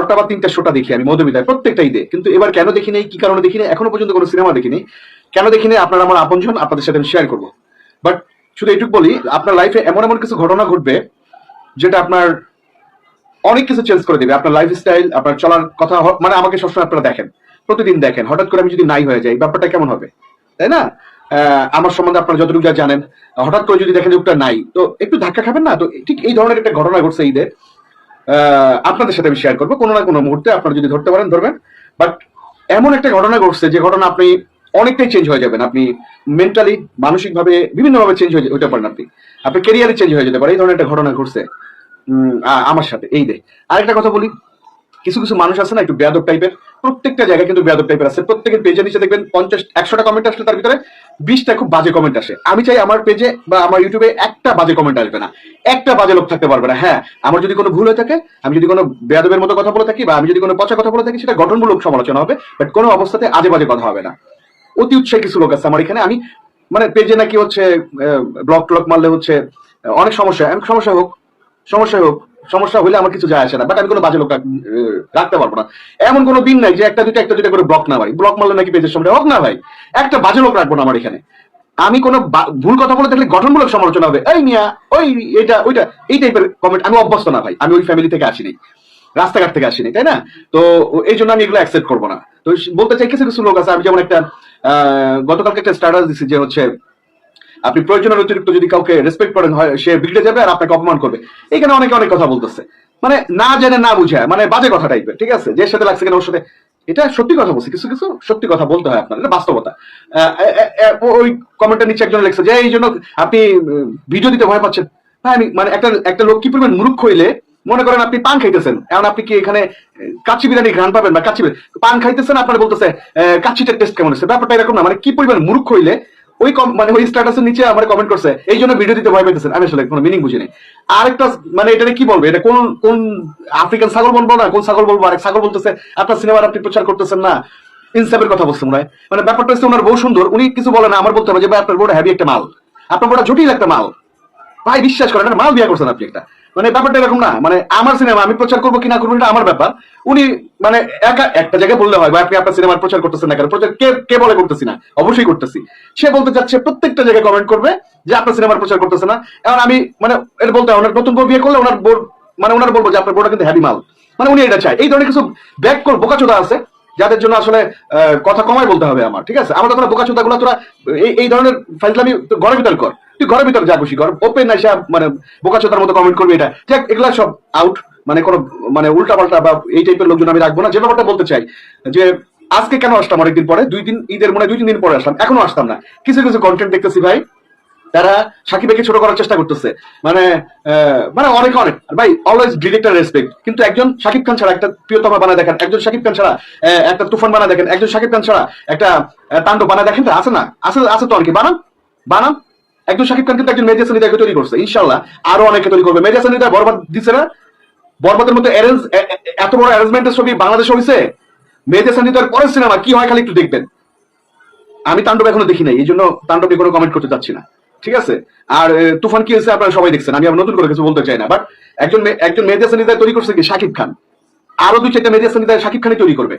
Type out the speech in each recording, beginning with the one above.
2টা বা 3টা শোটা দেখি আমি মধুমিতায় প্রত্যেকটা ঈদে, কিন্তু এবার কেন দেখি নেই, কি কারণে দেখি নেই, এখনো পর্যন্ত কোনো সিনেমা দেখিনি। কেন দেখি নেই আপনারা আমার আপনজন, আপনাদের সাথে আমি শেয়ার করবো। বাট শুধু এইটুকু বলি, আপনার লাইফে এমন এমন কিছু ঘটনা ঘটবে যেটা আপনার অনেক কিছু চেঞ্জ করে দেবে, আপনার লাইফস্টাইল, আপনার চলার কথা। মানে আমাকে সবসময় আপনারা দেখেন, প্রতিদিন দেখেন, হঠাৎ করে আমি যদি নাই হয়ে যাই, ব্যাপারটা কেমন হবে, তাই না? আমার সম্বন্ধে আপনারা যতটুকু যা জানেন, হঠাৎ করে যদি দেখেন যে ওটা নাই, তো একটু ধাক্কা খাবেন না? তো ঠিক এই ধরনের একটা ঘটনা ঘটছে ঈদে, আপনাদের সাথে আমি শেয়ার করবো কোনো না কোনো মুহূর্তে, আপনারা যদি ধরতে পারেন ধরবেন। বাট এমন একটা ঘটনা ঘটছে যে ঘটনা আপনি অনেকটাই চেঞ্জ হয়ে যাবেন, আপনি মেন্টালি, মানসিকভাবে, বিভিন্নভাবে চেঞ্জ হতে পারেন, আপনি আপনার ক্যারিয়ারে চেঞ্জ হয়ে যেতে পারে। এই ধরনের একটা ঘটনা ঘটছে আমার সাথে এই দে। আরেকটা কথা বলি, কিছু কিছু মানুষ আছে না একটু বেয়াদব টাইপের, প্রত্যেকটা জায়গায় কিন্তু বেয়াদব টাইপের আছে। প্রত্যেকের পেজে নিচে দেখবেন 50-100টা কমেন্ট আসলে তার ভিতরে 20টা খুব বাজে কমেন্ট আসে। আমি চাই আমার পেজে বা আমার ইউটিউবে একটা বাজে কমেন্ট আসবে না, একটা বাজে লোক থাকতে পারবে না। হ্যাঁ, আমার যদি কোনো ভুল হয়ে থাকে, আমি যদি কোনো বেয়াদবের মতো কথা বলে থাকি, বা আমি যদি কোনো পচা কথা বলে থাকি, সেটা গঠনমূলক সমালোচনা হবে, বাট কোনো অবস্থাতে আজে বাজে কথা হবে না। অতি উৎসাহী কিছু লোক আছে আমার এখানে। আমি মানে পেজে নাকি হচ্ছে ব্লক ট্লক মারলে হচ্ছে অনেক সমস্যা, সমস্যা হোক, সমস্যা হোক, সমস্যা হলে আমার কিছু যায় আসে না, বাট আমি কোনো বাজে লোক রাখতে পারবো না। এমন কোনো দিন নাই যে একটা দুইটা করে ব্লক না মারি। ব্লক মারলে নাকি পেজের সামনে হোক না ভাই, একটা বাজে লোক রাখবো না আমার এখানে। আমি কোনো ভুল কথা বলে থাকলে গঠনমূলক সমালোচনা হবে, এই মিয়া ওই এটা ওইটা, এই টাইপের কমেন্ট আমি অভ্যস্ত না ভাই। আমি ওই ফ্যামিলি থেকে আসিনি, রাস্তাঘাট থেকে আসিনি, তাই না? তো এই জন্য আমি এগুলো অ্যাকসেপ্ট করবো না। তো বলতে চাই কিছু কিছু লোক আছে, আমি যেমন একটা গতকালকে একটা স্ট্যাটাস দিচ্ছি যে হচ্ছে আপনি প্রয়োজনের অতিরিক্ত যদি কাউকে রেসপেক্ট করেন, হয় সে বিগড়ে যাবে আর আপনাকে অপমান করবে। এখানে অনেকে অনেক কথা বলতেছে, মানে না জেনে না বুঝে, মানে বাজে কথা টাইপের, ঠিক আছে? যে সাথে লাগছে কেন ওর সাথে, এটা সত্যি কথা বলছি, কিছু কিছু সত্যি কথা বলতে হয় আপনার, এটা বাস্তবতা। ওই কমেন্টের নিচে একজন লিখছে যে এই জন্য আপনি ভিডিও দিতে ভয় পাচ্ছেন। হ্যাঁ, আমি মানে একটা লোক কি পরিমাণ মূর্খ হইলে, মনে করেন আপনি পান খাইতেছেন, এখন আপনি কি এখানে কাচ্চি বিরিয়ানি ঘ্রাণ পাবেন, বা কাচ্চি পান খাইতেছেন, আপনার বলতেছে কাচ্চিটার টেস্ট কেমন হচ্ছে। ব্যাপারটা এরকম না, মানে কি পরিমাণ মূর্খ হইলে ওই মানে ওই স্ট্যাটাসের নিচে আমার কমেন্ট করছে এই জন্য ভিডিও দিতে ভয় পেতেছেন। আমি আসলে কোনো মিনিং বুঝিনি। আরেকটা মানে এটা কি বলবো, এটা কোন কোন আফ্রিকান ছাগল বলবো না কোন ছাগল বলবো, আরেক ছাগল বলতেছে আপনার সিনেমার আপনি প্রচার করতেছেন না, ইনসাফের কথা বলছে মনে হয়। মানে ব্যাপারটা হচ্ছে ওনার বউ সুন্দর, উনি কিছু বলে না, আমার বলতে হবে যে ভাই আপনার বউটা হেভি একটা মাল, আপনার বউটা জটিল একটা মাল। ভাই বিশ্বাস করেন, মাল বিয়ে করছেন আপনি একটা। মানে ব্যাপারটা এরকম না, মানে আমার সিনেমা আমি প্রচার করবো কিনা করবো এটা আমার ব্যাপার। উনি মানে একা একটা জায়গায় বললে হয় ভাই আপনি আপনার সিনেমার প্রচার করতেছেন না কেন, প্রচার কে বলে করতেছি না, অবশ্যই করতেছি। সে বলতে চাচ্ছে প্রত্যেকটা জায়গায় কমেন্ট করবে যে আপনার সিনেমার প্রচার করতেছে না। এখন আমি মানে এটা বলতে হয়, ওনার নতুন বউ বিয়ে করলে ওনার বোর মানে ওনার বলবো যে আপনার বউটা কিন্তু হ্যাভি মাল, মানে উনি এটা চায়। এই ধরনের কিছু ব্যাক কর বোকাচোদা আছে যাদের জন্য আসলে কথা কমাই বলতে হবে আমার, ঠিক আছে? আমাদের তোরা বোকাচোদা গুলা তোরা এই ধরনের ফাইজলামি ঘরের ভিতর কর, তুই ঘরের ভিতরে যা খুশি কর, ওপেন এসে মানে বোকাচোদার মতো কমেন্ট করবি, এটা যাক এগুলা সব আউট। মানে কোনো মানে উল্টা পাল্টা বা এই টাইপের লোকজন আমি রাখবো না। যে ব্যাপারটা বলতে চাই যে আজকে কেন আসলাম অনেকদিন পরে, 2 দিন ঈদের মনে 2-3 দিন পরে আসলাম, এখনো আসতাম না। কিছু কিছু কন্টেন্ট দেখতেছি ভাই, তারা সাকিবকে ছোট করার চেষ্টা করতেছে, মানে মানে অনেক ভাই অলওয়েজ ডিরেক্টর রেসপেক্ট, কিন্তু একজন শাকিব খান ছাড়া একটা প্রিয়তমা বানায় দেখেন, একজন শাকিব খান ছাড়া একটা তুফান বানায় দেখেন, একজন শাকিব খান ছাড়া একটা তাণ্ডব বানায় দেখেন, আছে না? আছে তো অনেকে বানান বানান। একজন শাকিব খান কিন্তু একজন মেহেদী হাসান হৃদয়কে তৈরি করছে, ইনশাল্লাহ আরো অনেকে তৈরি করবে। মেহেদী হাসান হৃদয় বরবাদ দিচ্ছে না, বরবাদের মতো এত বড় অ্যারেঞ্জমেন্টের ছবি বাংলাদেশে হয়েছে। মেহেদী হাসান হৃদয়ের পরের সিনেমা কি হয় খালি একটু দেখবেন। আমি তাণ্ডব এখনো দেখি নাই, এই জন্য তাণ্ডব নিয়ে কোনো কমেন্ট করতে চাচ্ছি না, ঠিক আছে? আর তুফান কি হয়েছে আপনারা সবাই দেখছেন, আমি আবার নতুন করে কিছু বলতে চাই না। বাট একজন মেহেদী হাসান হৃদয় তৈরি করছে কি শাকিব খান, আরো 2-4টা মেহেদী হাসান হৃদয় শাকিব খানই তৈরি করবে।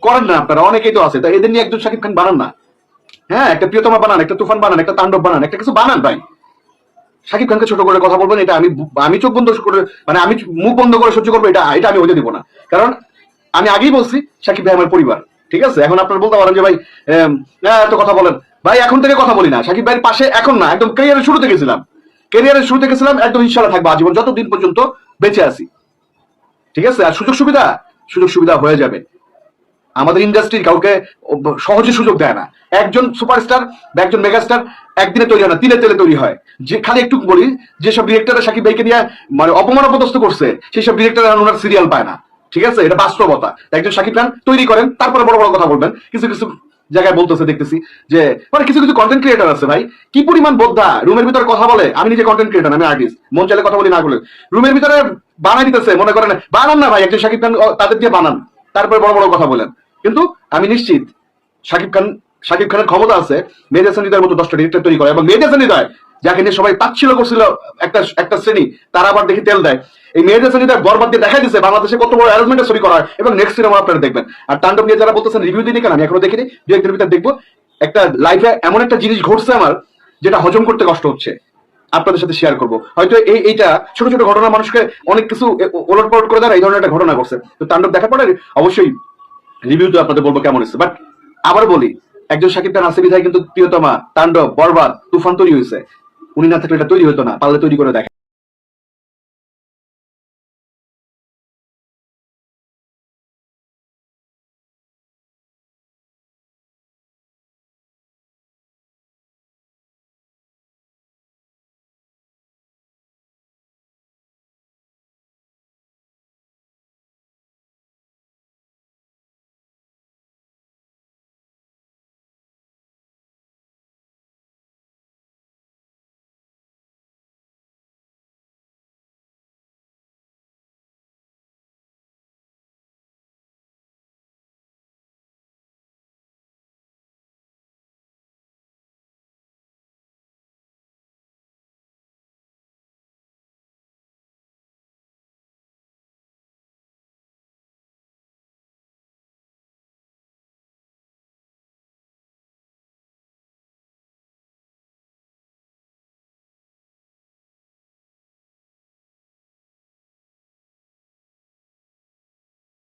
করেন না আপনারা, অনেকেই তো আছে, তাই এদের নিয়ে একজন শাকিব খান বানান না। হ্যাঁ, একটা প্রিয়তমা বানান, একটা তুফান বানান, একটা তাণ্ডব বানান, একটা কিছু বানান ভাই। শাকিব খানকে ছোট করে কথা বলবেন, এটা আমি চোখ বন্ধ করে, মানে আমি মুখ বন্ধ করে সহ্য করবো, এটা আমি হতে দিব না। কারণ আমি আগেই বলছি শাকিব ভাই আমার পরিবার, ঠিক আছে? এখন আপনারা বলতে পারেন যে ভাই এত কথা বলেন, ভাই এখন থেকে কথা বলি না শাকিব ভাইয়ের পাশে, এখন না, একদম ক্যারিয়ারের শুরু থেকে ছিলাম, একদম ইনশাল্লাহ থাকবো আজীবন, যতদিন পর্যন্ত বেঁচে আছি, ঠিক আছে? আর সুযোগ সুবিধা হয়ে যাবে। আমাদের ইন্ডাস্ট্রির কাউকে সহজে সুযোগ দেয় না। একজন সুপারস্টার বা একজন মেগাস্টার একদিনে তৈরি হয় না, তিলে তেলে তৈরি হয়। যে খালি একটু বলি, যেসব ডিরেক্টররা শাকিব ভাইকে নিয়ে মানে অপমান অপদস্থ করছে, সেই সব ডিরেক্টর ওনার সিরিয়াল পায় না, ঠিক আছে? এটা বাস্তবতা। একজন শাকিব খান তৈরি করেন, তারপরে বড় বড় কথা বলবেন। কিছু কিছু জায়গায় বলতেছে দেখতেছি যে মানে কিছু কিছু কন্টেন্ট ক্রিয়েটার আছে ভাই, কি পরিমাণ বোদ্ধা, রুমের ভিতরে কথা বলে। আমি নিজে কন্টেন্ট ক্রিয়েটার, আমি আর্টিস্ট, মন চাইলে কথা বলি না বলে রুমের ভিতরে বানাই দিতেছে, মনে করেন বানান না ভাই, একজন শাকিব খান তাদের দিয়ে বানান, তারপরে বড় বড় কথা বলেন। কিন্তু আমি নিশ্চিত শাকিব খানের ক্ষমতা আছে মেহেদী হাসান হৃদয়ের মতো 10টা ডিরেক্টর তৈরি করে, এবং মেহেদী হাসান হৃদয় যাকে নিয়ে সবাই পাচ্ছিল করছিল একটা একটা শ্রেণী, তারা আবার দেখি তেল দেয়। এই মেয়েদের শ্রেণীটা বরবাদ দিয়ে দেখা দিচ্ছে বাংলাদেশে কত বড় অ্যারেঞ্জমেন্টের ছবি করা হয়, এবং নেক্সট সিনেমা আপনারা দেখবেন। আর তাণ্ডব নিয়ে যারা বলতেছেন রিভিউ দিনই কেন, আমি এখনো দেখিনি, দু একদিনের ভিতরে দেখবো। একটা লাইফে এমন একটা জিনিস ঘটছে আমার, যেটা হজম করতে কষ্ট হচ্ছে, আপনাদের সাথে শেয়ার করবো। হয়তো এইটা ছোট ছোট ঘটনা মানুষকে অনেক কিছু ওলট পালট করে দেয়, এই ধরনের একটা ঘটনা ঘটছে। তো তাণ্ডব দেখার পরে অবশ্যই রিভিউ তো আপনাদের বলবো কেমন হচ্ছে। বাট আবার বলি, একজন শাকিব খান আছে বিধায় কিন্তু প্রিয়তমা, তাণ্ডব, বরবাদ, তুফান তৈরি হয়েছে। উনি না থাকলে এটা তৈরি হতো না, পারলে তৈরি করে দেখেন।